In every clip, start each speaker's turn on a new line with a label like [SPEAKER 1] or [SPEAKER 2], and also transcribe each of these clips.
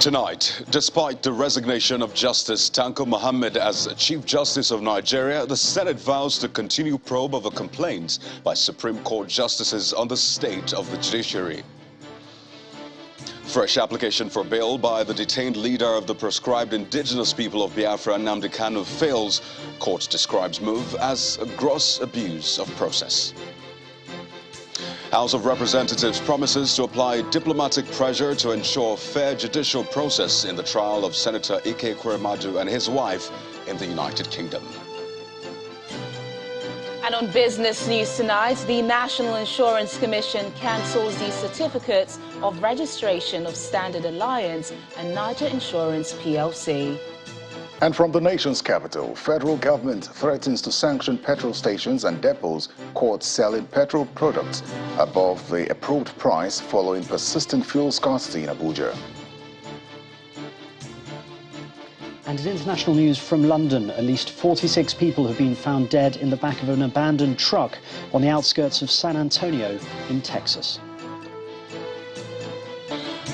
[SPEAKER 1] Tonight, despite the resignation of Justice Tanko Muhammad as Chief Justice of Nigeria, the Senate vows to continue probe of the complaints by Supreme Court justices on the state of the judiciary. Fresh application for bail by the detained leader of the proscribed indigenous people of Biafra, Nnamdi Kanu, fails. Court describes move as a gross abuse of process. House of Representatives promises to apply diplomatic pressure to ensure fair judicial process in the trial of Senator Ike Ekweremadu and his wife in the United Kingdom.
[SPEAKER 2] And on business news tonight, the National Insurance Commission cancels the certificates of registration of Standard Alliance and Niger Insurance PLC.
[SPEAKER 3] And from the nation's capital, federal government threatens to sanction petrol stations and depots caught selling petrol products above the approved price following persistent fuel scarcity in Abuja.
[SPEAKER 4] And in international news from London, at least 46 people have been found dead in the back of an abandoned truck on the outskirts of San Antonio in Texas.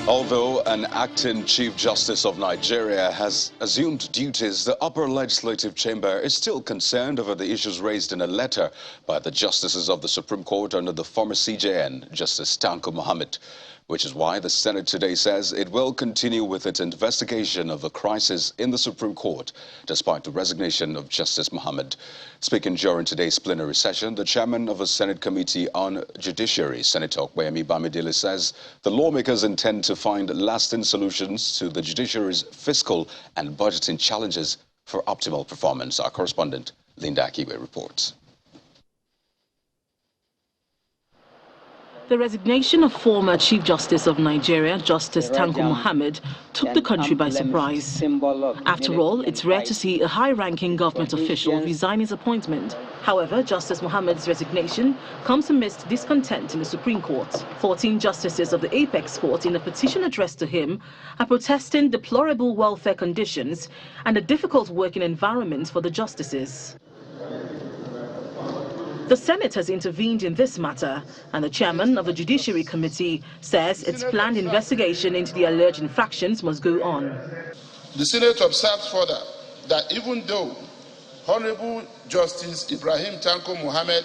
[SPEAKER 1] Although an acting Chief Justice of Nigeria has assumed duties, the upper legislative chamber is still concerned over the issues raised in a letter by the justices of the Supreme Court under the former CJN, Justice Tanko Muhammad, which is why the Senate today says it will continue with its investigation of the crisis in the Supreme Court, despite the resignation of Justice Muhammad. Speaking during today's plenary session, the chairman of a Senate Committee on Judiciary, Senator Okpeyemi Bamidele, says the lawmakers intend to find lasting solutions to the judiciary's fiscal and budgeting challenges for optimal performance. Our correspondent, Linda Akiwe, reports.
[SPEAKER 5] The resignation of former Chief Justice of Nigeria, Justice Tanko Muhammad, took the country by surprise. After all, it's rare to see a high-ranking government official resign his appointment. However, Justice Muhammad's resignation comes amidst discontent in the Supreme Court. 14 justices of the Apex Court, in a petition addressed to him, are protesting deplorable welfare conditions and a difficult working environment for the justices. The Senate has intervened in this matter, and the chairman of the Judiciary Committee says its planned investigation into the alleged infractions must go on.
[SPEAKER 6] The Senate observes further that even though Honorable Justice Ibrahim Tanko Muhammad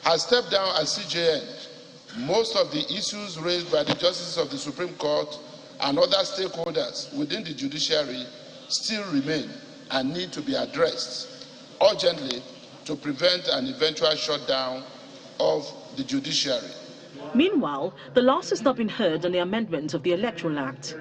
[SPEAKER 6] has stepped down as CJN, most of the issues raised by the justices of the Supreme Court and other stakeholders within the judiciary still remain and need to be addressed urgently to prevent an eventual shutdown of the judiciary.
[SPEAKER 5] Meanwhile, the last has not been heard on the amendment of the Electoral Act.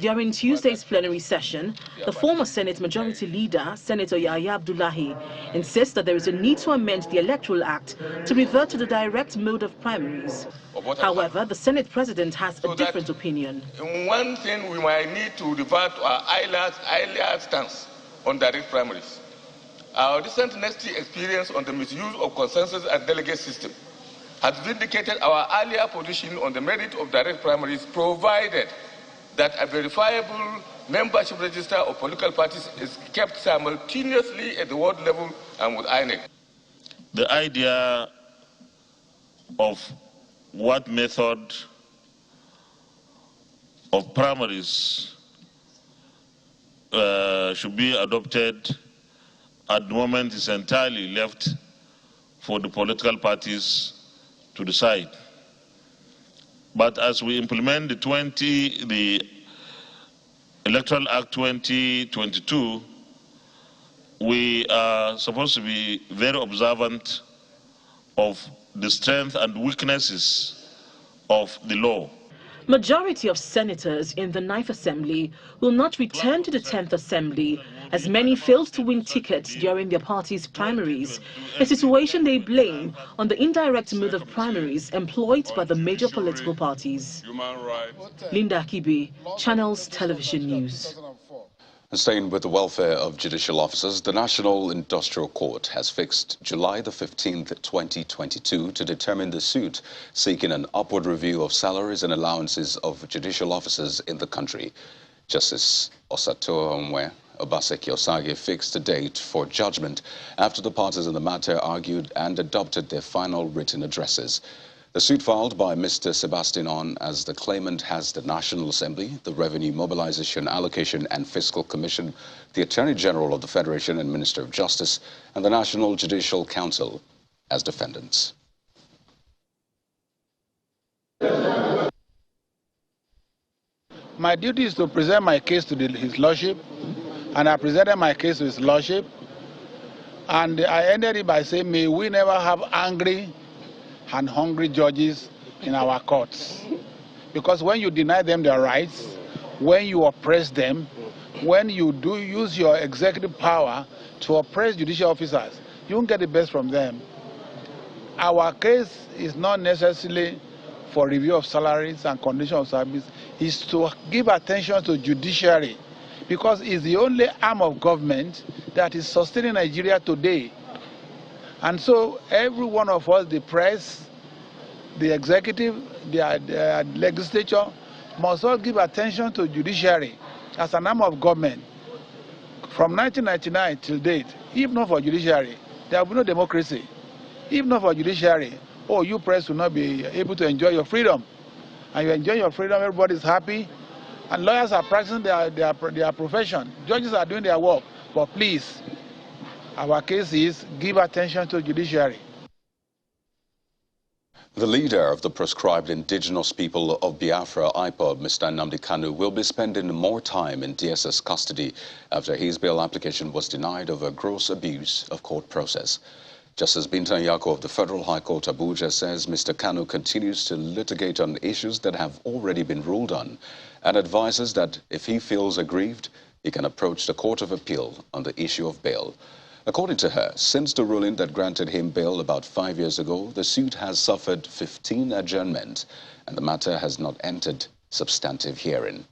[SPEAKER 5] During Tuesday's plenary session, the former Senate Majority Leader, Senator Yahya Abdullahi, insists that there is a need to amend the Electoral Act to revert to the direct mode of primaries. However, the Senate President has a different opinion.
[SPEAKER 7] One thing we might need to revert to our earlier stance on direct primaries. Our recent nasty experience on the misuse of consensus and delegate system has vindicated our earlier position on the merit of direct primaries, provided that a verifiable membership register of political parties is kept simultaneously at the ward level and with INEC.
[SPEAKER 8] The idea of what method of primaries should be adopted at the moment is entirely left for the political parties to decide. But as we implement the Electoral Act 2022, we are supposed to be very observant of the strength and weaknesses of the law.
[SPEAKER 5] Majority of senators in the 9th Assembly will not return to the 10th Assembly, as many failed to win tickets during their party's primaries, a situation they blame on the indirect mode of primaries employed by the major political parties. Linda Akibe, Channels Television News.
[SPEAKER 1] Staying with the welfare of judicial officers, the National Industrial Court has fixed July the 15th, 2022 to determine the suit seeking an upward review of salaries and allowances of judicial officers in the country. Justice Osatoomwe Obaseki Osage fixed a date for judgment after the parties in the matter argued and adopted their final written addresses. The suit filed by Mr. Sebastian On as the claimant has the National Assembly, the Revenue Mobilization, Allocation and Fiscal Commission, the Attorney General of the Federation and Minister of Justice, and the National Judicial Council as defendants.
[SPEAKER 9] My duty is to present my case to His Lordship, and I presented my case to His Lordship, and I ended it by saying, may we never have angry and hungry judges in our courts. Because when you deny them their rights, when you oppress them, when you do use your executive power to oppress judicial officers, you won't get the best from them. Our case is not necessarily for review of salaries and conditions of service, is to give attention to judiciary, because it's the only arm of government that is sustaining Nigeria today. And so every one of us, the press, the executive, the legislature, must all give attention to judiciary as an arm of government. From 1999 till date, if not for judiciary, there will be no democracy. If not for judiciary, you press will not be able to enjoy your freedom. And you enjoy your freedom, everybody's happy. And lawyers are practicing their profession. Judges are doing their work. But please, our case is give attention to judiciary.
[SPEAKER 1] The leader of the proscribed indigenous people of Biafra, IPOB, Mr. Nnamdi Kanu, will be spending more time in DSS custody after his bail application was denied over gross abuse of court process. Justice Binta Nyako of the Federal High Court, Abuja, says Mr. Kanu continues to litigate on issues that have already been ruled on and advises that if he feels aggrieved, he can approach the Court of Appeal on the issue of bail. According to her, since the ruling that granted him bail about 5 years ago, the suit has suffered 15 adjournments and the matter has not entered substantive hearing.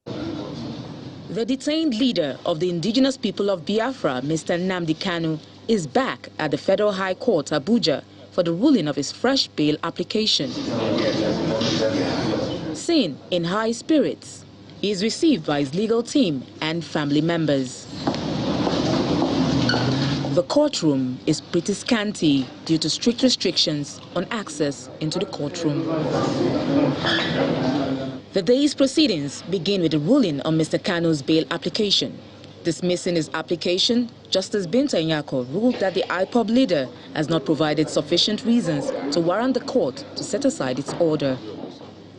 [SPEAKER 5] The detained leader of the indigenous people of Biafra, Mr. Nnamdi Kanu, is back at the Federal High Court, Abuja, for the ruling of his fresh bail application. Seen in high spirits, he is received by his legal team and family members. The courtroom is pretty scanty due to strict restrictions on access into the courtroom. The day's proceedings begin with a ruling on Mr. Kanu's bail application. Dismissing his application, Justice Binta Nyako ruled that the IPOB leader has not provided sufficient reasons to warrant the court to set aside its order.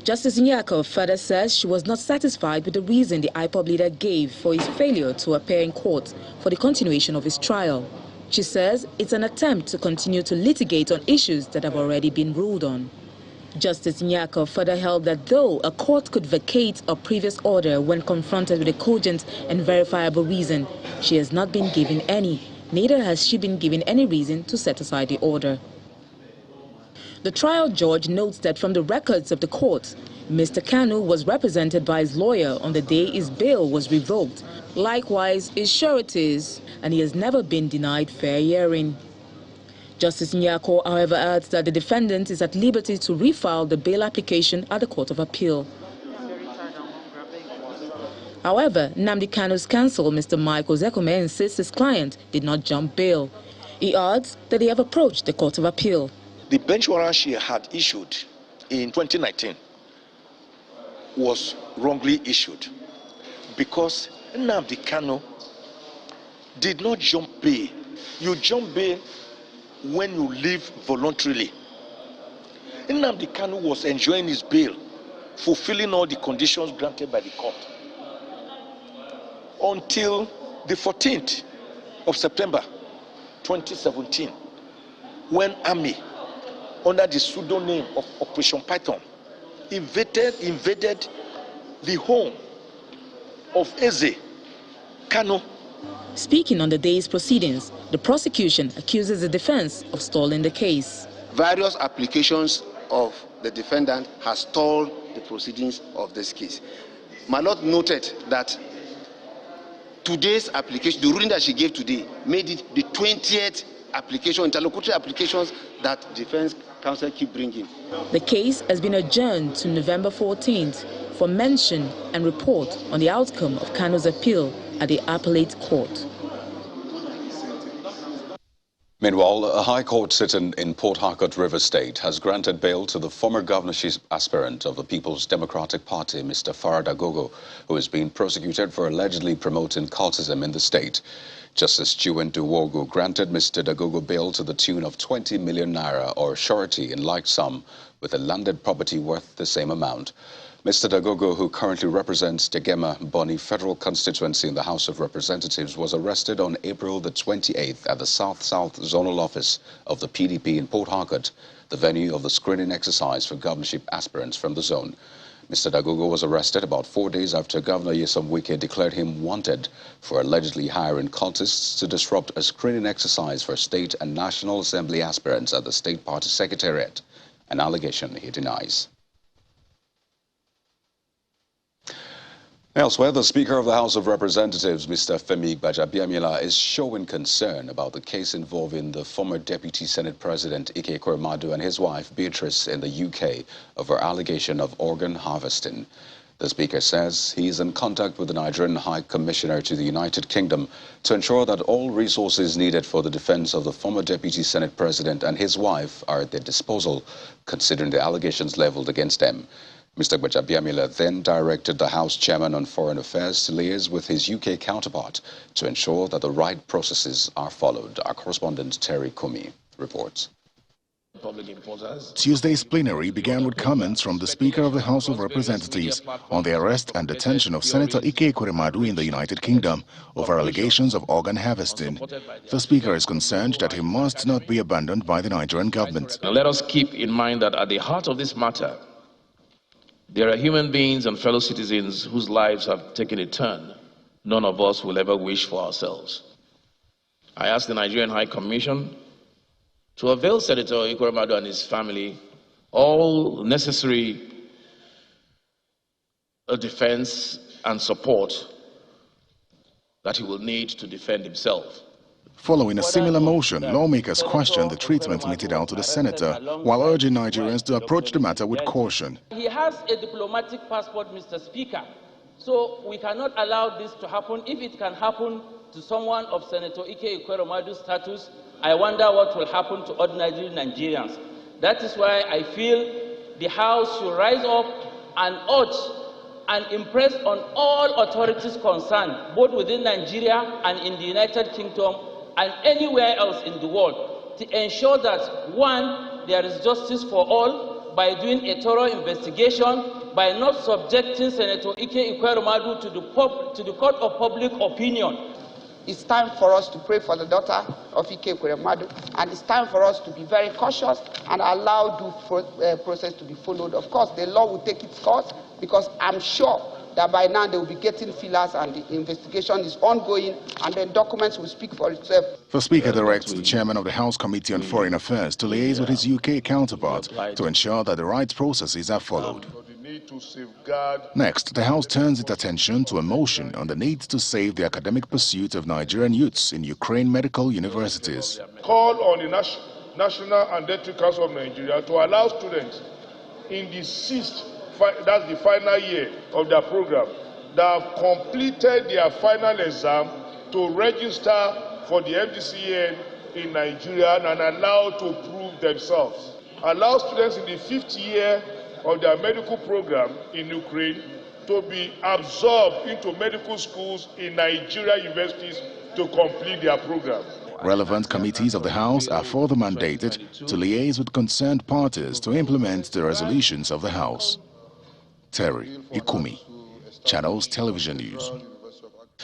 [SPEAKER 5] Justice Nyako further says she was not satisfied with the reason the IPOB leader gave for his failure to appear in court for the continuation of his trial. She says it's an attempt to continue to litigate on issues that have already been ruled on. Justice Nyako further held that though a court could vacate a previous order when confronted with a cogent and verifiable reason, she has not been given any. Neither has she been given any reason to set aside the order. The trial judge notes that from the records of the court, Mr. Kanu was represented by his lawyer on the day his bail was revoked, likewise his sureties, and he has never been denied fair hearing. Justice Nyako, however, adds that the defendant is at liberty to refile the bail application at the Court of Appeal. However, Nnamdi Kanu's counsel, Mr. Michael Zekome, insists his client did not jump bail. He adds that they have approached the Court of Appeal.
[SPEAKER 10] The bench warrant she had issued in 2019 was wrongly issued because Nnamdi Kanu did not jump bail. You jump bail when you leave voluntarily. Nnamdi Kanu was enjoying his bail, fulfilling all the conditions granted by the court, until the 14th of September 2017, when Army, under the pseudonym of Operation Python, invaded the home of Eze Kanu.
[SPEAKER 5] Speaking on the day's proceedings, the prosecution accuses the defense of stalling the case.
[SPEAKER 11] Various applications of the defendant has stalled the proceedings of this case. My Lord noted that today's application, the ruling that she gave today, made it the 20th application, interlocutory applications that defense counsel keep bringing.
[SPEAKER 5] The case has been adjourned to November 14th for mention and report on the outcome of Kanu's appeal at the appellate court.
[SPEAKER 1] Meanwhile, a high court sitting in PortHarcourt, River State, has granted bail to the former governorship aspirant of the People's Democratic Party, Mr. Dagogo, who is being prosecuted for allegedly promoting cultism in the state. Justice Chiwendu Wogu granted Mr. Dagogo bail to the tune of 20 million naira or surety in like sum, with a landed property worth the same amount. Mr. Dagogo, who currently represents Degema Boni Federal Constituency in the House of Representatives, was arrested on April the 28th at the South-South Zonal Office of the PDP in PortHarcourt, the venue of the screening exercise for governorship aspirants from the zone. Mr. Dagogo was arrested about 4 days after Governor Nyesom Wike declared him wanted for allegedly hiring cultists to disrupt a screening exercise for state and national assembly aspirants at the state party secretariat, an allegation he denies. Elsewhere, the Speaker of the House of Representatives, Mr. Femi Gbajabiamila, is showing concern about the case involving the former Deputy Senate President Ike Ekweremadu and his wife Beatrice in the UK over allegation of organ harvesting. The Speaker says he is in contact with the Nigerian High Commissioner to the United Kingdom to ensure that all resources needed for the defense of the former Deputy Senate President and his wife are at their disposal, considering the allegations leveled against them. Mr. Gbajabiamila then directed the House Chairman on Foreign Affairs to liaise with his UK counterpart to ensure that the right processes are followed. Our correspondent Terry Kumi reports.
[SPEAKER 3] Tuesday's plenary began with comments from the Speaker of the House of Representatives on the arrest and detention of Senator Ike Ekweremadu in the United Kingdom over allegations of organ harvesting. The Speaker is concerned that he must not be abandoned by the Nigerian government.
[SPEAKER 12] Now let us keep in mind that at the heart of this matter, there are human beings and fellow citizens whose lives have taken a turn none of us will ever wish for ourselves. I ask the Nigerian High Commission to avail Senator Ekweremadu and his family all necessary defense and support that he will need to defend himself.
[SPEAKER 3] Following a similar motion, lawmakers questioned the treatment meted out to the senator, while urging Nigerians to approach the matter with caution.
[SPEAKER 13] He has a diplomatic passport, Mr. Speaker, so we cannot allow this to happen. If it can happen to someone of Senator Ike Ekweremadu's status, I wonder what will happen to ordinary Nigerians. That is why I feel the House should rise up and urge and impress on all authorities concerned, both within Nigeria and in the United Kingdom, and anywhere else in the world, to ensure that, one, there is justice for all by doing a thorough investigation, by not subjecting Senator Ike Ekweremadu to the court of public opinion.
[SPEAKER 14] It's time for us to pray for the daughter of Ike Ekweremadu, and it's time for us to be very cautious and allow due process to be followed. Of course, the law will take its course, because I'm sure that by now they will be getting fillers and the investigation is ongoing, and then documents will speak for itself.
[SPEAKER 3] The Speaker directs the Chairman of the House Committee on Foreign Affairs to liaise with his UK counterpart to ensure that the right processes are followed. Next, the House turns its attention to a motion on the need to save the academic pursuit of Nigerian youths in Ukraine medical universities.
[SPEAKER 6] Call on the National Athletic Council of Nigeria to allow students in the that's the final year of their program, that have completed their final exam to register for the MDCN in Nigeria and allowed to prove themselves. Allow students in the 5th year of their medical program in Ukraine to be absorbed into medical schools in Nigeria universities to complete their program.
[SPEAKER 3] Relevant committees of the House are further mandated to liaise with concerned parties to implement the resolutions of the House. Terry Ikumi, Channels Television News.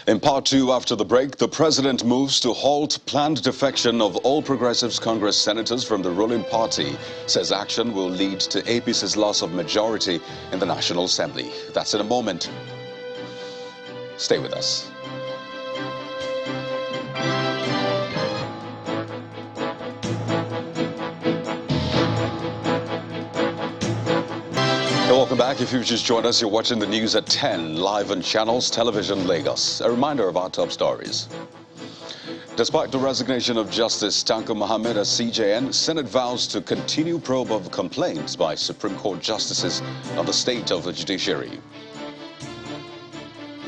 [SPEAKER 1] In part two, after the break, the president moves to halt planned defection of All Progressives Congress senators from the ruling party. Says action will lead to APC's loss of majority in the National Assembly. That's in a moment. Stay with us. Welcome back. If you've just joined us, you're watching the news at 10, live on Channels Television Lagos. A reminder of our top stories. Despite the resignation of Justice Tanko Muhammad as CJN, Senate vows to continue probe of complaints by Supreme Court justices on the state of the judiciary.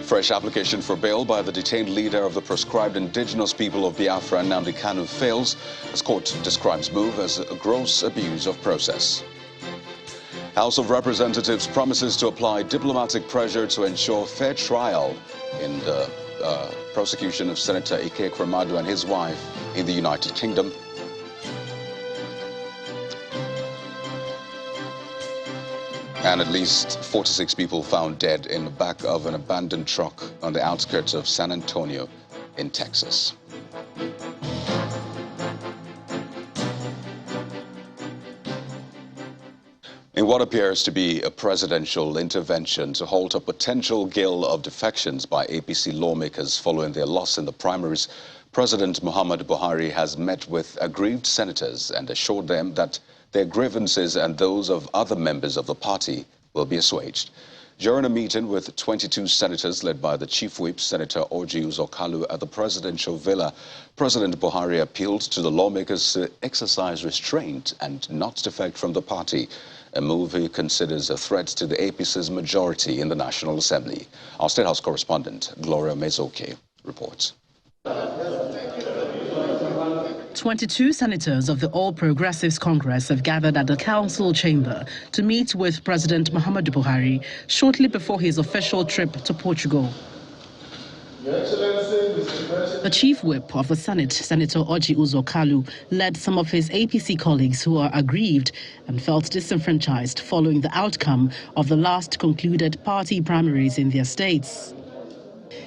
[SPEAKER 1] Fresh application for bail by the detained leader of the proscribed indigenous people of Biafra, Nnamdi Kanu, fails as court describes move as a gross abuse of process. House of Representatives promises to apply diplomatic pressure to ensure fair trial in the prosecution of Senator Ike Ekweremadu and his wife in the United Kingdom. And at least 46 people found dead in the back of an abandoned truck on the outskirts of San Antonio in Texas. In what appears to be a presidential intervention to halt a potential gale of defections by APC lawmakers following their loss in the primaries, President Muhammadu Buhari has met with aggrieved senators and assured them that their grievances and those of other members of the party will be assuaged. During a meeting with 22 senators led by the Chief Whip, Senator Orji Uzor Kalu, at the presidential villa, President Buhari appealed to the lawmakers to exercise restraint and not defect from the party, a move he considers a threat to the APC's majority in the National Assembly. Our State House correspondent, Gloria Mezoke, reports.
[SPEAKER 5] 22 senators of the All Progressives Congress have gathered at the council chamber to meet with President Muhammadu Buhari shortly before his official trip to Portugal. The Chief Whip of the Senate, Senator Orji Uzor Kalu, led some of his APC colleagues who are aggrieved and felt disenfranchised following the outcome of the last concluded party primaries in their states.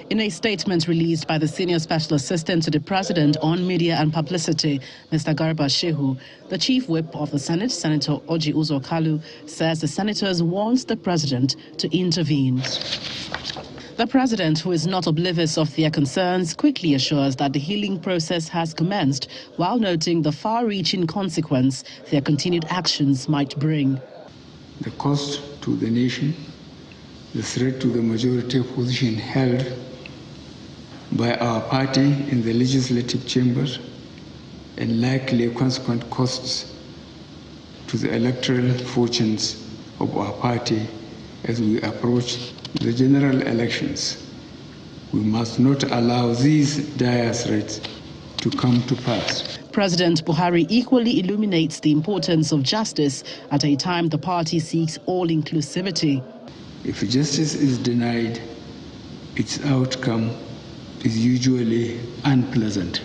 [SPEAKER 5] In a statement released by the Senior Special Assistant to the President on Media and Publicity, Mr. Garba Shehu, the Chief Whip of the Senate, Senator Orji Uzor Kalu, says the senators want the President to intervene. The President, who is not oblivious of their concerns, quickly assures that the healing process has commenced, while noting the far-reaching consequence their continued actions might bring.
[SPEAKER 15] The cost to the nation, the threat to the majority position held by our party in the legislative chambers, and likely consequent costs to the electoral fortunes of our party as we approach the general elections. We must not allow these dire threats to come to pass.
[SPEAKER 5] President Buhari equally illuminates the importance of justice at a time the party seeks all-inclusivity.
[SPEAKER 15] If justice is denied, its outcome is usually unpleasant.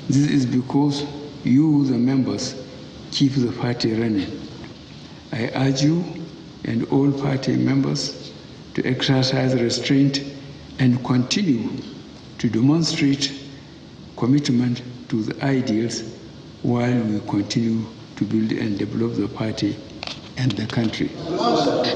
[SPEAKER 15] This is because you, the members, keep the party running. I urge you and all party members to exercise restraint and continue to demonstrate commitment to the ideals while we continue to build and develop the party and the country.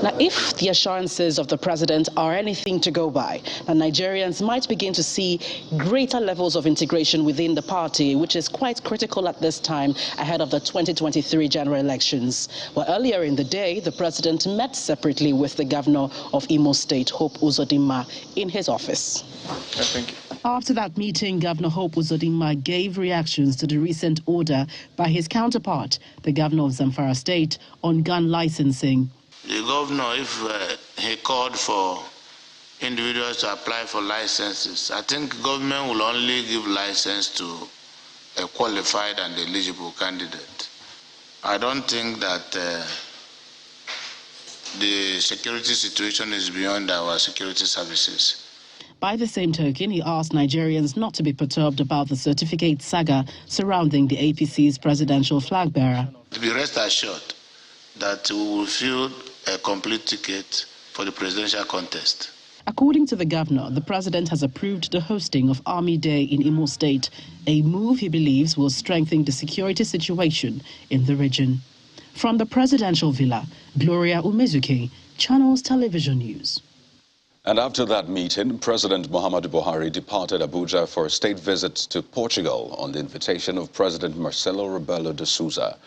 [SPEAKER 5] Now, if the assurances of the president are anything to go by, then Nigerians might begin to see greater levels of integration within the party, which is quite critical at this time ahead of the 2023 general elections. Well, earlier in the day, the president met separately with the governor of Imo State, Hope Uzodinma, in his office.
[SPEAKER 15] Thank you.
[SPEAKER 5] After that meeting, Governor Hope Uzodinma gave reactions to the recent order by his counterpart, the governor of Zamfara State, on gun licensing.
[SPEAKER 16] The governor, if he called for individuals to apply for licenses, I think government will only give license to a qualified and eligible candidate. I don't think that the security situation is beyond our security services.
[SPEAKER 5] By the same token, he asked Nigerians not to be perturbed about the certificate saga surrounding the APC's presidential flag bearer.
[SPEAKER 16] Be rest assured that we will fill a complete ticket for the presidential contest.
[SPEAKER 5] According to the governor, the president has approved the hosting of Army Day in Imo State, a move he believes will strengthen the security situation in the region. From the presidential villa, Gloria Umezuke, Channels Television News.
[SPEAKER 1] And after that meeting, President Muhammadu Buhari departed Abuja for a state visit to Portugal on the invitation of President Marcelo Rebelo de Sousa.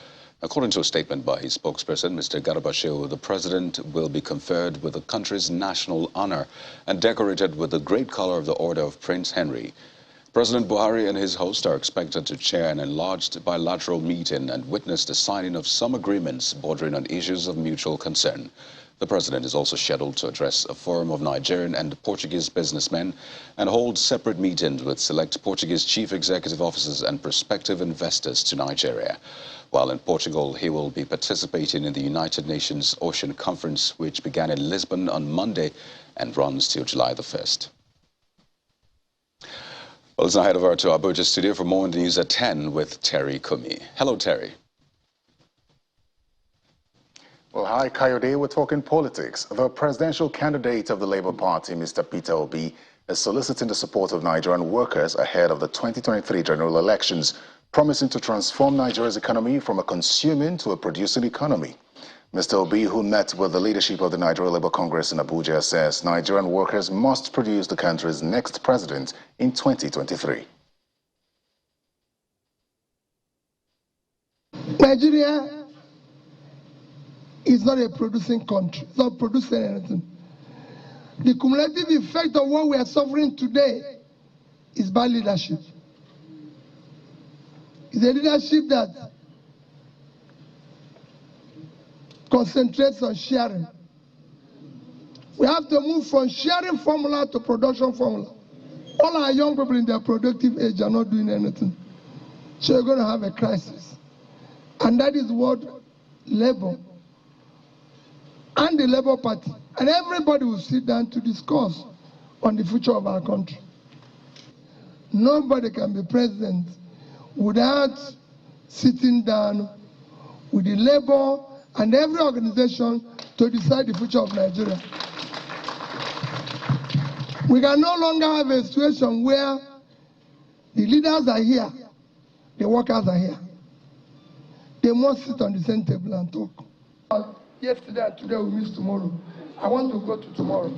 [SPEAKER 1] According to a statement by his spokesperson, Mr. Garba Shehu, the president will be conferred with the country's national honor and decorated with the Great Collar of the Order of Prince Henry. President Buhari and his host are expected to chair an enlarged bilateral meeting and witness the signing of some agreements bordering on issues of mutual concern. The president is also scheduled to address a forum of Nigerian and Portuguese businessmen and hold separate meetings with select Portuguese chief executive officers and prospective investors to Nigeria. While in Portugal, he will be participating in the United Nations Ocean Conference, which began in Lisbon on Monday and runs till July the 1st. Well, let's now head over to Abuja studio for more news at 10 with Terry Kumi. Hello, Terry.
[SPEAKER 3] Well, hi, Kayode. We're talking politics. The presidential candidate of the Labour Party, Mr. Peter Obi, is soliciting the support of Nigerian workers ahead of the 2023 general elections, promising to transform Nigeria's economy from a consuming to a producing economy. Mr. Obi, who met with the leadership of the Nigeria Labour Congress in Abuja, says Nigerian workers must produce the country's next president in 2023.
[SPEAKER 17] Nigeria is not a producing country. It's not producing anything. The cumulative effect of what we are suffering today is bad leadership. It's a leadership that concentrates on sharing. We have to move from sharing formula to production formula. All our young people in their productive age are not doing anything. So you're going to have a crisis. And that is what Labour and the Labour Party and everybody will sit down to discuss on the future of our country. Nobody can be president without sitting down with the Labour and every organization to decide the future of Nigeria. We can no longer have a situation where the leaders are here, the workers are here. They must sit on the same table and talk. Yesterday and today we miss tomorrow. I want to go to tomorrow.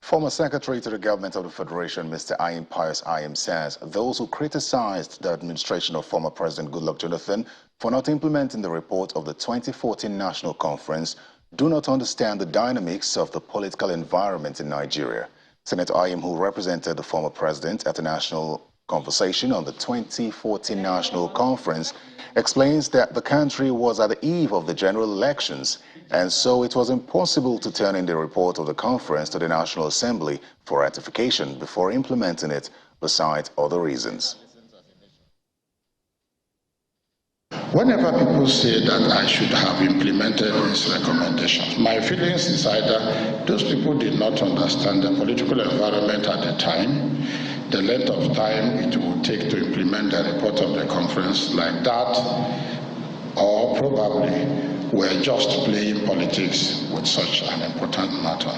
[SPEAKER 3] Former Secretary to the Government of the Federation, Mr. Ayim Pius Ayim, says those who criticized the administration of former President Goodluck Jonathan for not implementing the report of the 2014 National Conference do not understand the dynamics of the political environment in Nigeria. Senator Ayim, who represented the former president at a national conversation on the 2014 National Conference, explains that the country was at the eve of the general elections, and so it was impossible to turn in the report of the conference to the National Assembly for ratification before implementing it, besides other reasons.
[SPEAKER 6] Whenever people say that I should have implemented these recommendations, my feelings is either those people did not understand the political environment at the time, the length of time it would take to implement the report of the conference like that, or probably we're just playing politics with such an important matter.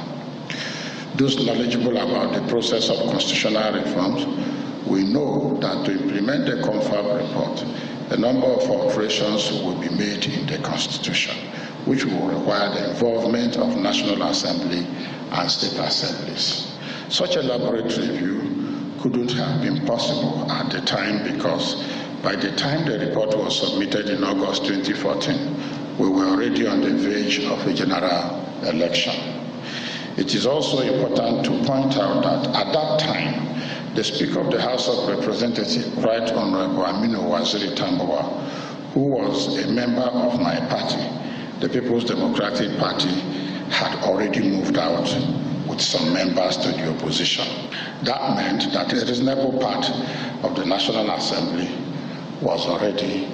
[SPEAKER 6] Those knowledgeable about the process of constitutional reforms, we know that to implement the confab report, a number of alterations will be made in the Constitution, which will require the involvement of National Assembly and state assemblies. Such a elaborate review couldn't have been possible at the time because by the time the report was submitted in August 2014, we were already on the verge of a general election. It is also important to point out that at that time, the Speaker of the House of Representatives, Right Honorable Aminu Waziri Tambuwa, who was a member of my party, the People's Democratic Party, had already moved out with some members to the opposition. That meant that a reasonable part of the National Assembly was already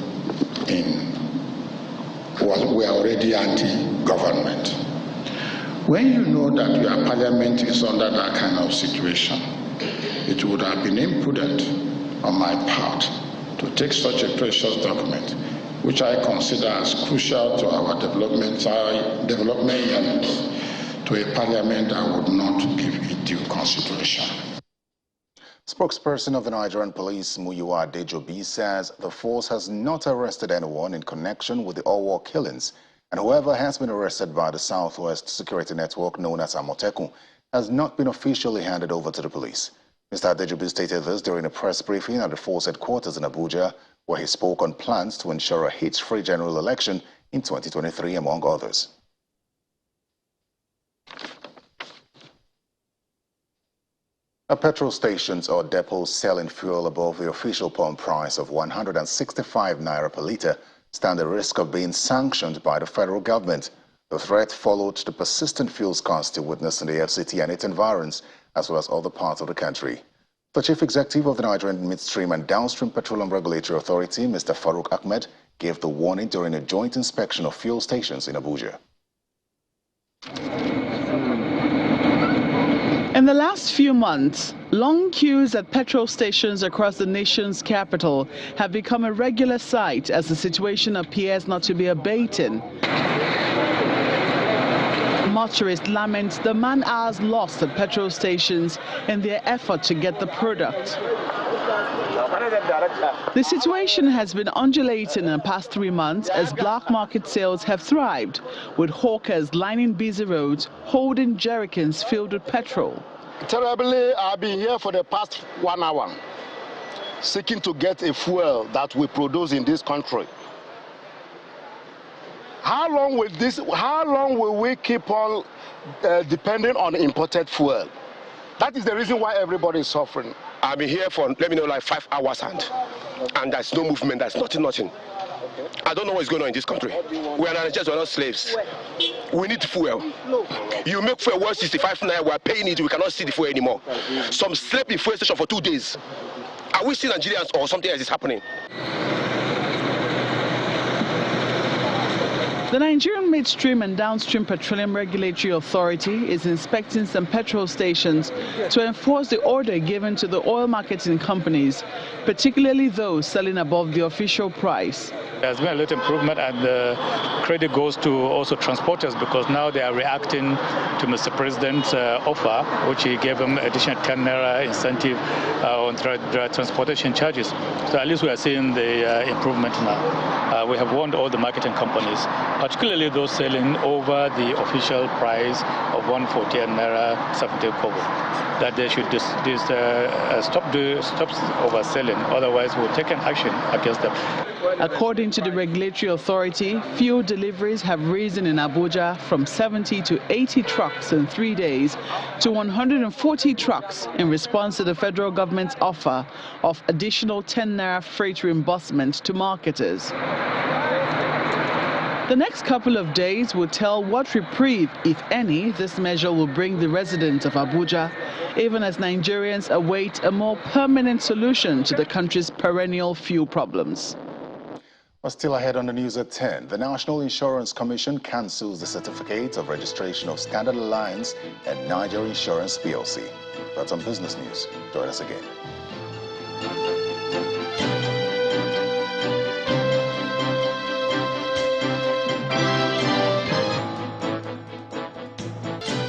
[SPEAKER 6] were already anti-government. When you know that your parliament is under that kind of situation, it would have been imprudent on my part to take such a precious document, which I consider as crucial to our development yearnings, to a parliament that would not give it due consideration.
[SPEAKER 3] Spokesperson of the Nigerian police, Muyiwa Adejobi, says the force has not arrested anyone in connection with the Owo killings, and whoever has been arrested by the Southwest Security Network known as Amotekun has not been officially handed over to the police. Mr. Adejobi stated this during a press briefing at the force headquarters in Abuja, where he spoke on plans to ensure a hitch-free general election in 2023, among others. Petrol stations or depots selling fuel above the official pump price of 165 naira per litre stand the risk of being sanctioned by the federal government. The threat followed the persistent fuel scarcity witnessed in the FCT and its environs, as well as other parts of the country. The Chief Executive of the Nigerian Midstream and Downstream Petroleum Regulatory Authority, Mr. Farouk Ahmed, gave the warning during a joint inspection of fuel stations in Abuja.
[SPEAKER 18] In the last few months, long queues at petrol stations across the nation's capital have become a regular sight as the situation appears not to be abating. Motorists lament the man-hours lost at petrol stations in their effort to get the product. The situation has been undulating in the past 3 months as black market sales have thrived, with hawkers lining busy roads holding jerrycans filled with petrol.
[SPEAKER 19] Terribly, I've been here for the past 1 hour, seeking to get a fuel that we produce in this country. How long will we keep on depending on imported fuel? That is the reason why everybody is suffering.
[SPEAKER 20] I've been here for, like 5 hours and there's no movement, there's nothing. Okay. I don't know what's going on in this country. We are Nigerians, we're not slaves. We need fuel. You make fuel worth 65 naira, we're paying it, we cannot see the fuel anymore. Some slept in fuel station for 2 days. Are we still Nigerians or something else is happening?
[SPEAKER 18] The Nigerian Midstream and Downstream Petroleum Regulatory Authority is inspecting some petrol stations to enforce the order given to the oil marketing companies, particularly those selling above the official price.
[SPEAKER 21] There's been a little improvement, and the credit goes to also transporters because now they are reacting to Mr. President's offer, which he gave them additional 10 naira incentive on transportation charges. So at least we are seeing the improvement now. We have warned all the marketing companies, particularly those selling over the official price of 140 naira 70 kobo, that they should stop overselling. Otherwise, we'll take an action against them.
[SPEAKER 18] According to the regulatory authority, fuel deliveries have risen in Abuja from 70 to 80 trucks in 3 days to 140 trucks in response to the federal government's offer of additional 10 naira freight reimbursement to marketers. The next couple of days will tell what reprieve, if any, this measure will bring the residents of Abuja, even as Nigerians await a more permanent solution to the country's perennial fuel problems.
[SPEAKER 3] Well, still ahead on the news at 10, the National Insurance Commission cancels the certificates of registration of Standard Alliance and Nigeria Insurance PLC. That's on Business News. Join us again.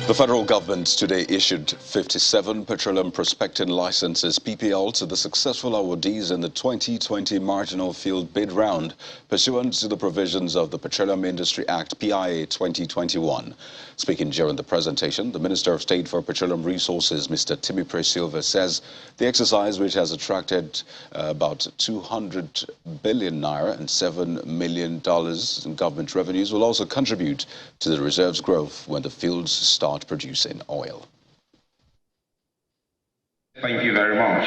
[SPEAKER 1] The federal government today issued 57 petroleum prospecting licenses, PPL, to the successful awardees in the 2020 marginal field bid round, pursuant to the provisions of the Petroleum Industry Act, PIA 2021. Speaking during the presentation, the Minister of State for Petroleum Resources, Mr. Timipre Silva, says the exercise, which has attracted about 200 billion naira and $7 million in government revenues, will also contribute to the reserves growth when the fields start producing oil.
[SPEAKER 22] Thank you very much.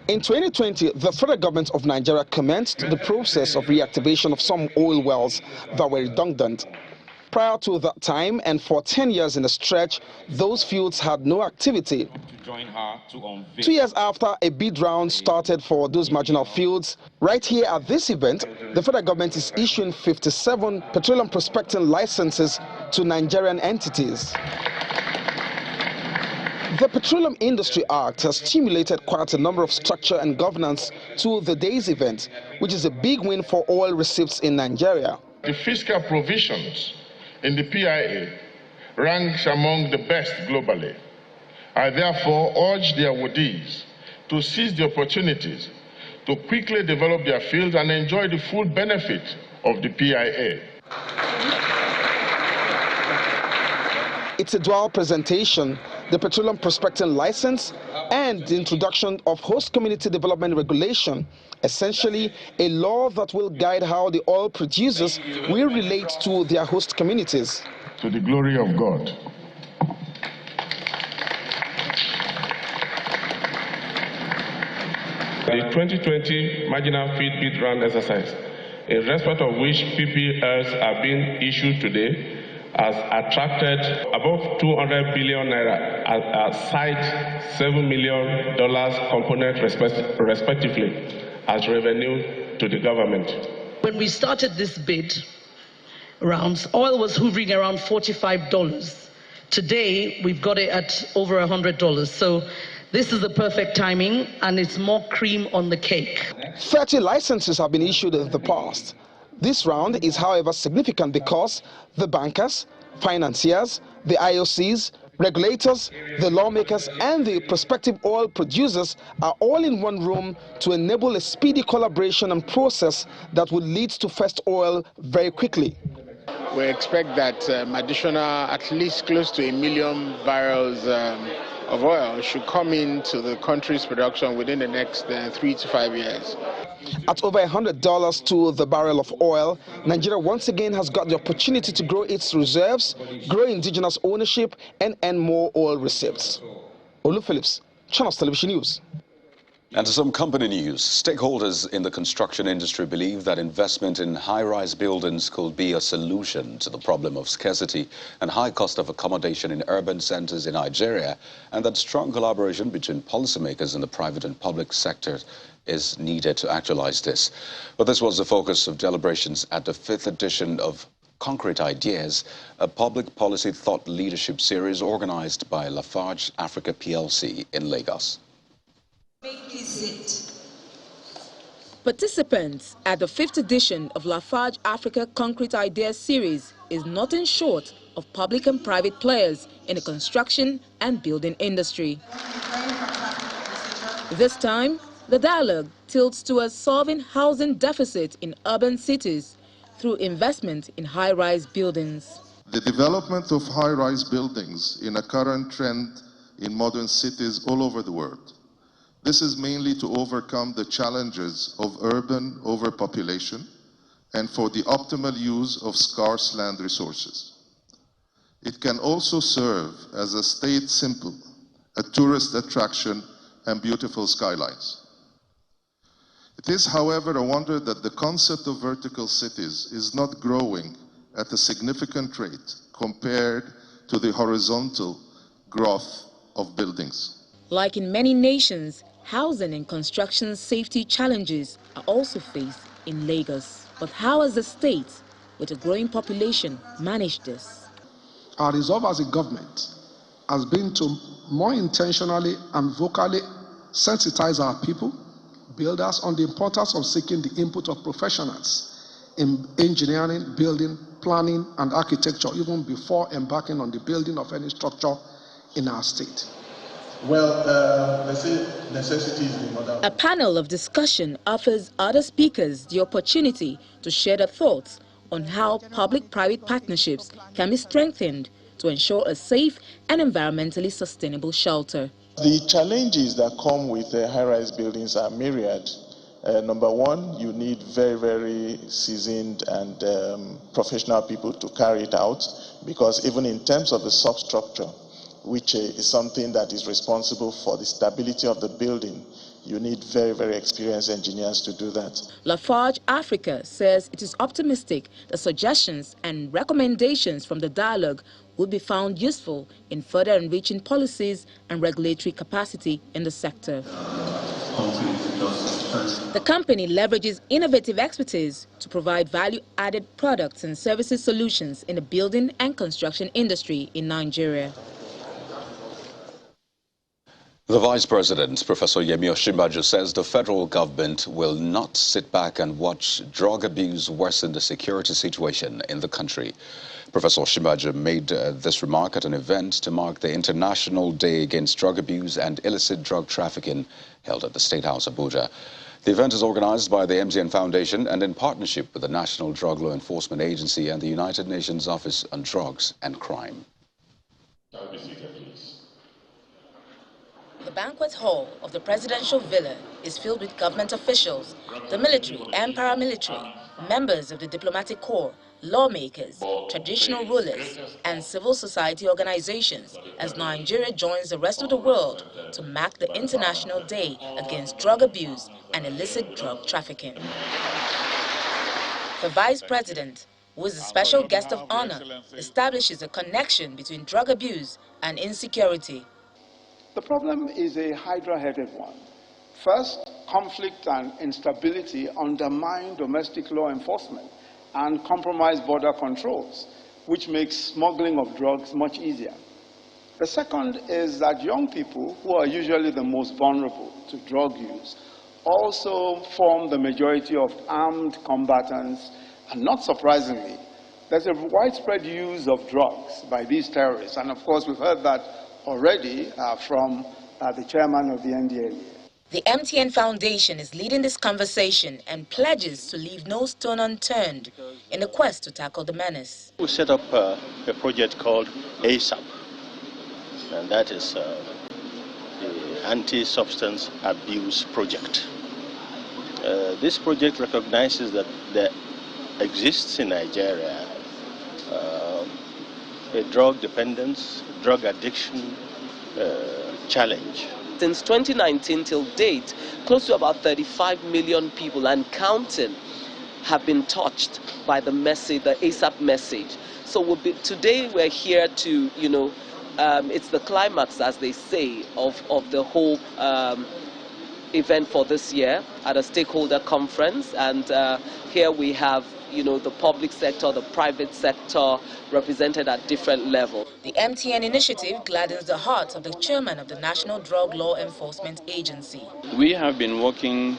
[SPEAKER 23] In 2020, the federal government of Nigeria commenced the process of reactivation of some oil wells that were redundant. Prior to that time, and for 10 years in a stretch, those fields had no activity. 2 years after a bid round started for those marginal fields, right here at this event, the federal government is issuing 57 petroleum prospecting licenses to Nigerian entities. The Petroleum Industry Act has stimulated quite a number of structure and governance to the day's event, which is a big win for oil receipts in Nigeria.
[SPEAKER 6] The fiscal provisions in the PIA ranks among the best globally. I therefore urge the awardees to seize the opportunities to quickly develop their fields and enjoy the full benefit of the PIA.
[SPEAKER 23] It's a dual presentation, the Petroleum Prospecting License and the introduction of Host Community Development Regulation, essentially a law that will guide how the oil producers will relate to their host communities.
[SPEAKER 6] To the glory of God.
[SPEAKER 24] The 2020 marginal field bid round exercise
[SPEAKER 2] in respect of which PPLs are being issued today, has attracted above 200 billion naira aside $7 million component respectively as revenue to the government.
[SPEAKER 5] When we started this bid rounds, oil was hovering around $45. Today, we've got it at over $100. So this is the perfect timing, and it's more cream on the cake.
[SPEAKER 23] 30 licenses have been issued in the past. This round is, however, significant because the bankers, financiers, the IOCs, regulators, the lawmakers, and the prospective oil producers are all in one room to enable a speedy collaboration and process that would lead to first oil very quickly.
[SPEAKER 9] We expect that additional at least close to 1 million barrels of oil should come into the country's production within the next 3 to 5 years.
[SPEAKER 23] At over $100 to the barrel of oil, Nigeria once again has got the opportunity to grow its reserves, grow indigenous ownership, and earn more oil receipts. Olu Phillips, Channels Television News.
[SPEAKER 1] And to some company news, stakeholders in the construction industry believe that investment in high-rise buildings could be a solution to the problem of scarcity and high cost of accommodation in urban centers in Nigeria, and that strong collaboration between policymakers in the private and public sector is needed to actualize this. But this was the focus of deliberations at the 5th edition of Concrete Ideas, a public policy thought leadership series organized by Lafarge Africa PLC in Lagos.
[SPEAKER 4] Participants at the 5th edition of Lafarge Africa Concrete Ideas series is nothing short of public and private players in the construction and building industry. This time, the dialogue tilts towards solving housing deficit in urban cities through investment in high-rise buildings.
[SPEAKER 22] The development of high-rise buildings is a current trend in modern cities all over the world. This is mainly to overcome the challenges of urban overpopulation and for the optimal use of scarce land resources. It can also serve as a state symbol, a tourist attraction, and beautiful skylines. It is, however, a wonder that the concept of vertical cities is not growing at a significant rate compared to the horizontal growth of buildings.
[SPEAKER 4] Like in many nations, housing and construction safety challenges are also faced in Lagos. But how has the state, with a growing population, managed this?
[SPEAKER 24] Our resolve as a government has been to more intentionally and vocally sensitize our people, builders, on the importance of seeking the input of professionals in engineering, building, planning, and architecture, even before embarking on the building of any structure in our state.
[SPEAKER 25] Well, they say necessity is the mother.
[SPEAKER 4] A panel of discussion offers other speakers the opportunity to share their thoughts on how public-private partnerships can be strengthened to ensure a safe and environmentally sustainable shelter.
[SPEAKER 25] The challenges that come with high-rise buildings are myriad. Number one, you need very, very seasoned and professional people to carry it out, because even in terms of the substructure, which is something that is responsible for the stability of the building, you need very, very experienced engineers to do that.
[SPEAKER 4] Lafarge Africa says it is optimistic that suggestions and recommendations from the dialogue will be found useful in further enriching policies and regulatory capacity in the sector. The company leverages innovative expertise to provide value-added products and services solutions in the building and construction industry in Nigeria.
[SPEAKER 1] The Vice President, Professor Yemi Osinbajo, says the federal government will not sit back and watch drug abuse worsen the security situation in the country. Professor Osinbajo made this remark at an event to mark the International Day Against Drug Abuse and Illicit Drug Trafficking held at the State House, Abuja. The event is organized by the MTN Foundation and in partnership with the National Drug Law Enforcement Agency and the United Nations Office on Drugs and Crime.
[SPEAKER 4] The banquet hall of the presidential villa is filled with government officials, the military and paramilitary, members of the diplomatic corps, lawmakers, traditional rulers, and civil society organizations as Nigeria joins the rest of the world to mark the International Day Against Drug Abuse and Illicit Drug Trafficking. The Vice President, who is the special guest of honor, establishes a connection between drug abuse and insecurity.
[SPEAKER 7] The problem is a hydra-headed one. First, conflict and instability undermine domestic law enforcement and compromise border controls, which makes smuggling of drugs much easier. The second is that young people, who are usually the most vulnerable to drug use, also form the majority of armed combatants, and not surprisingly, there's a widespread use of drugs by these terrorists. And of course, we've heard that already from the chairman of the NDLEA.
[SPEAKER 4] The MTN Foundation is leading this conversation and pledges to leave no stone unturned in the quest to tackle the menace.
[SPEAKER 8] We set up a project called ASAP, and that is the Anti-Substance Abuse Project. This project recognizes that there exists in Nigeria a drug dependence, drug addiction challenge.
[SPEAKER 10] Since 2019 till date, close to about 35 million people and counting have been touched by the message, the ASAP message. So today we're here to, it's the climax, as they say, of the whole event for this year at a stakeholder conference. And here we have the public sector, the private sector represented at different levels.
[SPEAKER 4] The MTN initiative gladdens the heart of the chairman of the National Drug Law Enforcement Agency.
[SPEAKER 11] We have been working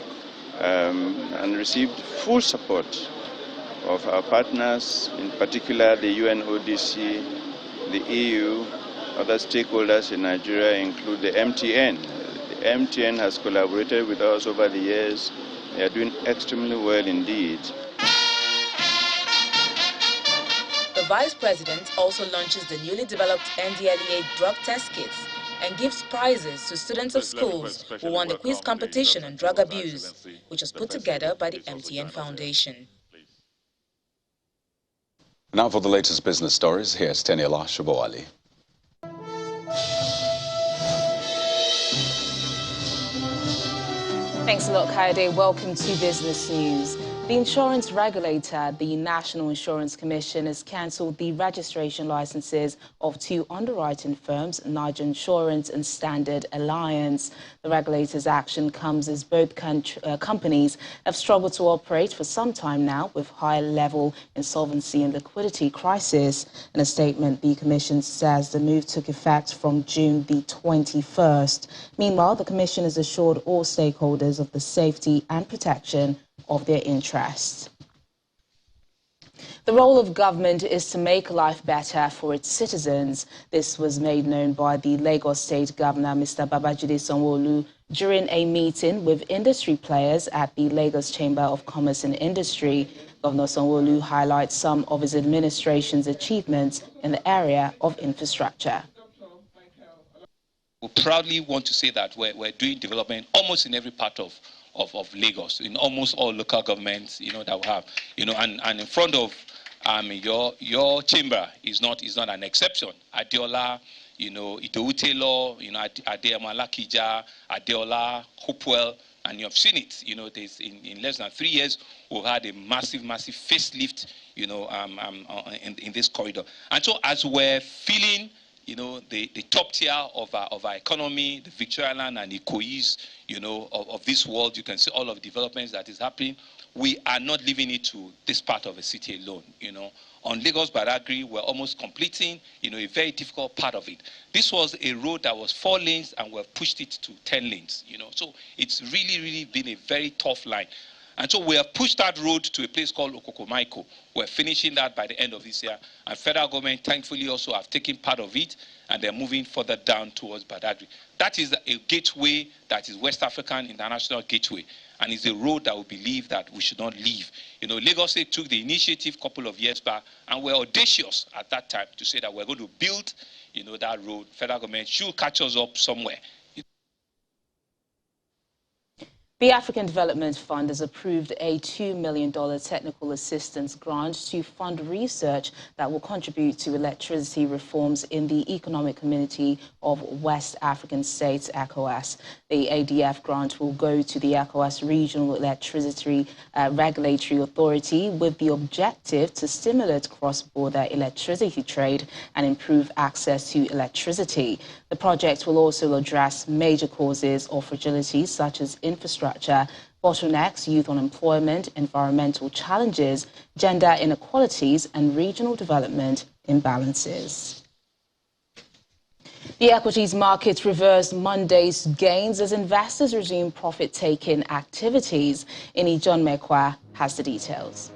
[SPEAKER 11] and received full support of our partners, in particular the UNODC, the EU, other stakeholders in Nigeria include the MTN. The MTN has collaborated with us over the years. They are doing extremely well indeed.
[SPEAKER 4] The Vice President also launches the newly developed NDLEA drug test kits and gives prizes to students of schools who won the quiz competition on drug abuse, which was put together by the MTN Foundation.
[SPEAKER 1] Now for the latest business stories, here's Teniola Shobowali.
[SPEAKER 12] Thanks a lot, Kaide. Welcome to Business News. The insurance regulator, the National Insurance Commission, has cancelled the registration licenses of two underwriting firms, Niger Insurance and Standard Alliance. The regulator's action comes as both companies have struggled to operate for some time now with high-level insolvency and liquidity crisis. In a statement, the Commission says the move took effect from June the 21st. Meanwhile, the Commission has assured all stakeholders of the safety and protection of their interests. The role of government is to make life better for its citizens. This was made known by the Lagos State Governor, Mr. Babajide Sanwo-Olu, during a meeting with industry players at the Lagos Chamber of Commerce and Industry. Governor Sanwo-Olu highlights some of his administration's achievements in the area of infrastructure.
[SPEAKER 26] We proudly want to say that we're doing development almost in every part of Lagos, in almost all local governments, that we have, and in front of your chamber is not an exception. Adeola, Idowu Taylor, Adeyemo Alakija, Adeola, Hopewell, and you have seen it. There's in less than 3 years we've had a massive facelift, in this corridor. And so as we're feeling the top tier of our economy, the Victoria Island and Ikoyis, of this world, you can see all of the developments that is happening. We are not leaving it to this part of the city alone, On Lagos Badagry, we're almost completing, a very difficult part of it. This was a road that was 4 lanes and we've pushed it to 10 lanes, So it's really been a very tough line. And so we have pushed that road to a place called Okokomaiko. We're finishing that by the end of this year. And federal government, thankfully, also have taken part of it, and they're moving further down towards Badagry. That is a gateway that is West African International Gateway. And it's a road that we believe that we should not leave. Lagos State took the initiative a couple of years back, and we're audacious at that time to say that we're going to build, that road. Federal government should catch us up somewhere.
[SPEAKER 12] The African Development Fund has approved a $2 million technical assistance grant to fund research that will contribute to electricity reforms in the Economic Community of West African States, ECOWAS. The ADF grant will go to the ECOWAS Regional Electricity Regulatory Authority with the objective to stimulate cross-border electricity trade and improve access to electricity. The project will also address major causes of fragilities such as infrastructure, bottlenecks, youth unemployment, environmental challenges, gender inequalities, and regional development imbalances. The equities market reversed Monday's gains as investors resumed profit-taking activities. John Mekwa has the details.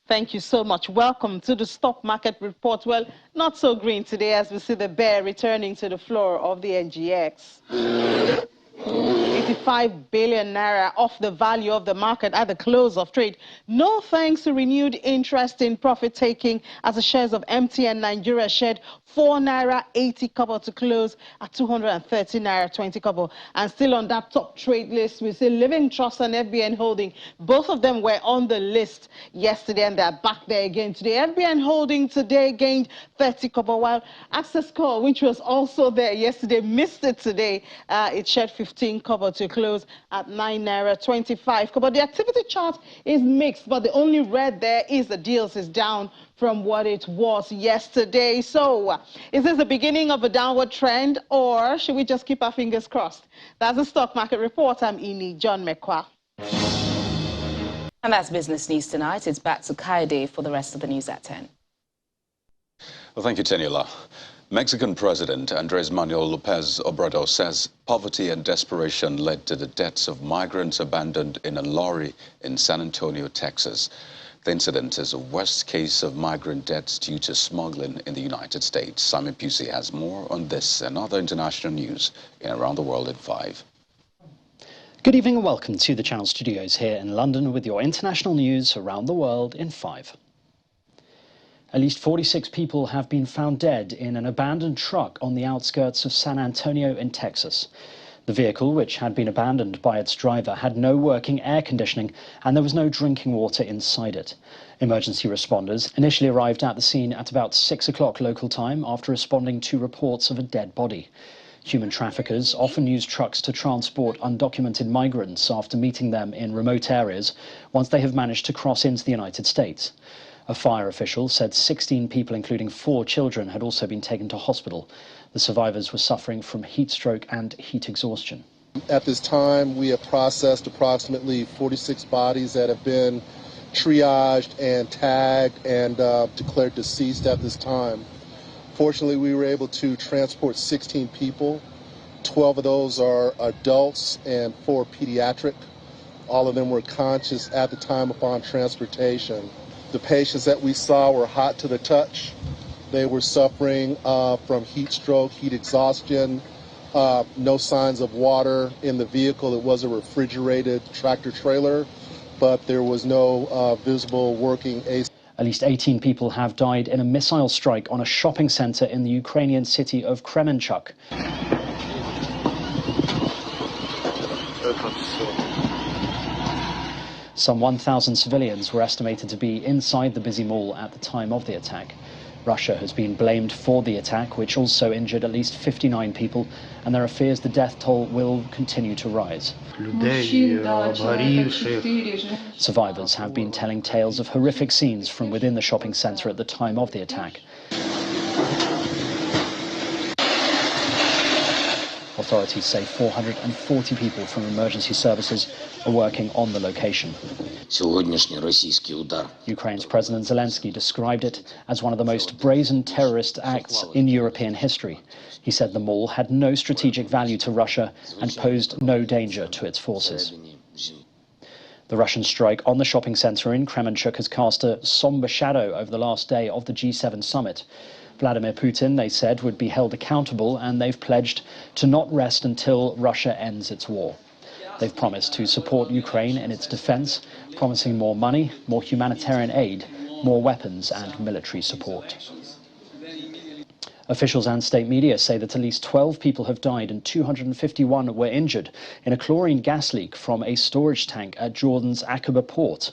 [SPEAKER 13] Thank you so much. Welcome to the stock market report. Well, not so green today as we see the bear returning to the floor of the NGX. 85 billion naira off the value of the market at the close of trade. No thanks to renewed interest in profit-taking as the shares of MTN Nigeria shed 4 naira 80 kobo to close at 230 naira 20 kobo. And still on that top trade list, we see Living Trust and FBN Holding. Both of them were on the list yesterday and they're back there again today. FBN Holding today gained 30 kobo, while Access Call, which was also there yesterday, missed it today. It shed 15 kobo to close at 9 naira 25 kobo. The activity chart is mixed, but the only red there is the deals is down from what it was yesterday. So, is this the beginning of a downward trend, or should we just keep our fingers crossed? That's the stock market report. I'm John Mekwa.
[SPEAKER 12] And that's business news tonight. It's back to Kaide for the rest of the news at 10.
[SPEAKER 1] Well, thank you, Teniola. Mexican President Andrés Manuel López Obrador says poverty and desperation led to the deaths of migrants abandoned in a lorry in San Antonio, Texas. The incident is a worst case of migrant deaths due to smuggling in the United States. Simon Pusey has more on this and other international news in Around the World in 5.
[SPEAKER 14] Good evening and welcome to the Channel Studios here in London with your international news around the world in 5. At least 46 people have been found dead in an abandoned truck on the outskirts of San Antonio in Texas. The vehicle, which had been abandoned by its driver, had no working air conditioning and there was no drinking water inside it. Emergency responders initially arrived at the scene at about 6 o'clock local time after responding to reports of a dead body. Human traffickers often use trucks to transport undocumented migrants after meeting them in remote areas once they have managed to cross into the United States. A fire official said 16 people, including 4 children, had also been taken to hospital. The survivors were suffering from heat stroke and heat exhaustion.
[SPEAKER 15] At this time, we have processed approximately 46 bodies that have been triaged and tagged and declared deceased at this time. Fortunately, we were able to transport 16 people. 12 of those are adults and 4 pediatric. All of them were conscious at the time upon transportation. The patients that we saw were hot to the touch. They were suffering from heat stroke, heat exhaustion, no signs of water in the vehicle. It was a refrigerated tractor trailer, but there was no visible working AC.
[SPEAKER 14] At least 18 people have died in a missile strike on a shopping center in the Ukrainian city of Kremenchuk. Some 1,000 civilians were estimated to be inside the busy mall at the time of the attack. Russia has been blamed for the attack, which also injured at least 59 people, and there are fears the death toll will continue to rise. Survivors have been telling tales of horrific scenes from within the shopping center at the time of the attack. Authorities say 440 people from emergency services are working on the location. Ukraine's President Zelensky described it as one of the most brazen terrorist acts in European history. He said the mall had no strategic value to Russia and posed no danger to its forces. The Russian strike on the shopping center in Kremenchuk has cast a somber shadow over the last day of the G7 summit. Vladimir Putin, they said, would be held accountable, and they've pledged to not rest until Russia ends its war. They've promised to support Ukraine in its defense, promising more money, more humanitarian aid, more weapons and military support. Officials and state media say that at least 12 people have died and 251 were injured in a chlorine gas leak from a storage tank at Jordan's Aqaba port.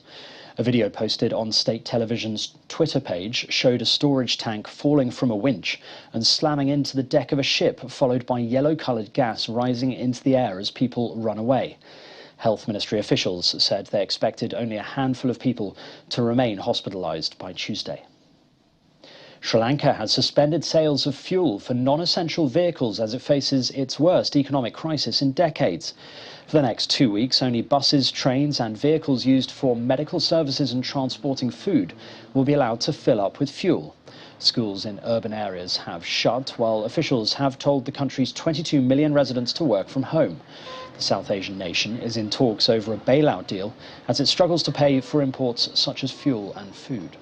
[SPEAKER 14] A video posted on state television's Twitter page showed a storage tank falling from a winch and slamming into the deck of a ship, followed by yellow-coloured gas rising into the air as people run away. Health Ministry officials said they expected only a handful of people to remain hospitalised by Tuesday. Sri Lanka has suspended sales of fuel for non-essential vehicles as it faces its worst economic crisis in decades. For the next 2 weeks, only buses, trains and vehicles used for medical services and transporting food will be allowed to fill up with fuel. Schools in urban areas have shut, while officials have told the country's 22 million residents to work from home. The South Asian nation is in talks over a bailout deal as it struggles to pay for imports such as fuel and food.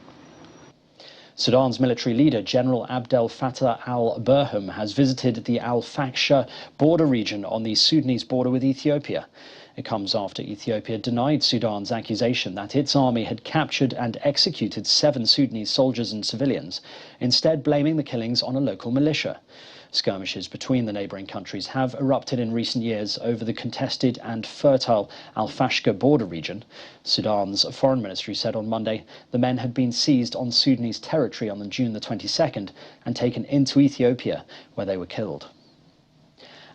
[SPEAKER 14] Sudan's military leader, General Abdel Fattah al-Burhan, has visited the Al-Faksha border region on the Sudanese border with Ethiopia. It comes after Ethiopia denied Sudan's accusation that its army had captured and executed 7 Sudanese soldiers and civilians, instead blaming the killings on a local militia. Skirmishes between the neighbouring countries have erupted in recent years over the contested and fertile Al-Fashqa border region. Sudan's foreign ministry said on Monday the men had been seized on Sudanese territory on June the 22nd and taken into Ethiopia, where they were killed.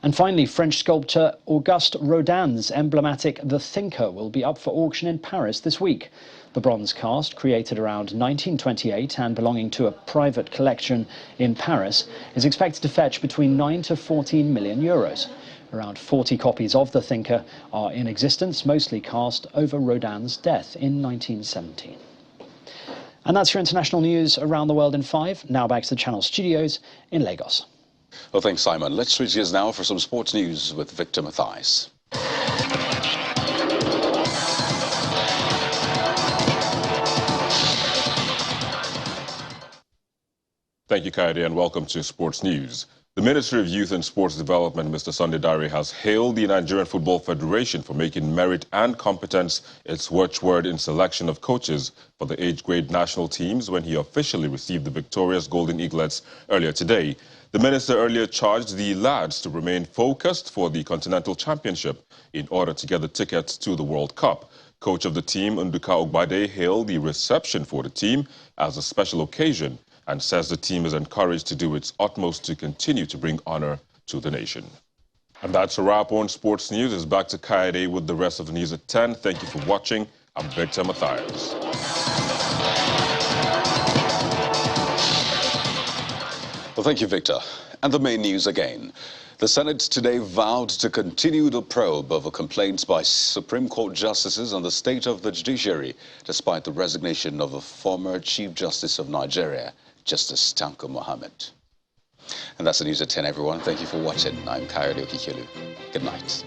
[SPEAKER 14] And finally, French sculptor Auguste Rodin's emblematic The Thinker will be up for auction in Paris this week. The bronze cast, created around 1928 and belonging to a private collection in Paris, is expected to fetch between 9 to 14 million euros. Around 40 copies of The Thinker are in existence, mostly cast over Rodin's death in 1917. And that's your international news around the world in 5. Now back to the Channel studios in Lagos.
[SPEAKER 1] Well, thanks, Simon. Let's switch gears now for some sports news with Victor Mathias.
[SPEAKER 16] Thank you, Kaide, and welcome to Sports News. The Ministry of Youth and Sports Development, Mr. Sunday Dare, has hailed the Nigerian Football Federation for making merit and competence its watchword in selection of coaches for the age-grade national teams when he officially received the victorious Golden Eaglets earlier today. The minister earlier charged the lads to remain focused for the Continental Championship in order to get the tickets to the World Cup. Coach of the team, Nduka Ogbade, hailed the reception for the team as a special occasion and says the team is encouraged to do its utmost to continue to bring honor to the nation. And that's a wrap on Sports News. It's back to Kaide with the rest of the news at 10. Thank you for watching. I'm Victor Mathias.
[SPEAKER 1] Well, thank you, Victor. And the main news again. The Senate today vowed to continue the probe over complaints by Supreme Court justices on the state of the judiciary, despite the resignation of a former Chief Justice of Nigeria, Justice Tanko Muhammad. And that's the news at 10, everyone. Thank you for watching. I'm Kayode Okikelu. Good night.